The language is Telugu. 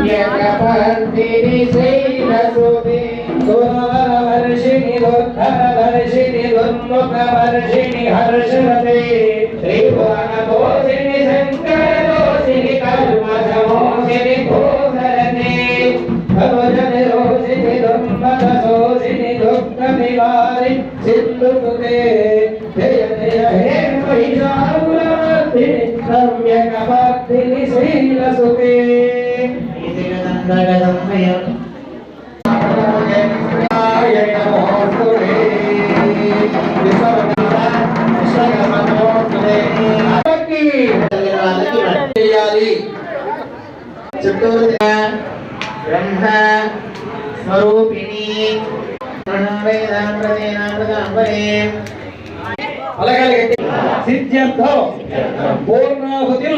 రమ్యకపర్దిని శైలసుతే సురవర్షిణి దుర్ధరవర్షిణి దుర్ముఖవర్షిణి హర్షరతే త్రిభువనదోషిణి శంకరదోషిణి కల్మషమోషిణి భూధరతే భవజనిరోషిణి దుర్మదశోషిణి దుఃఖనివారి సింధుసుతే జయ జయ హే మహిషాసురమర్దిని రమ్యకపర్దిని శైలసుతే బ్రహ్మ స్వరూపిణి సిద్ధ్యర్థం పూర్ణాహుతి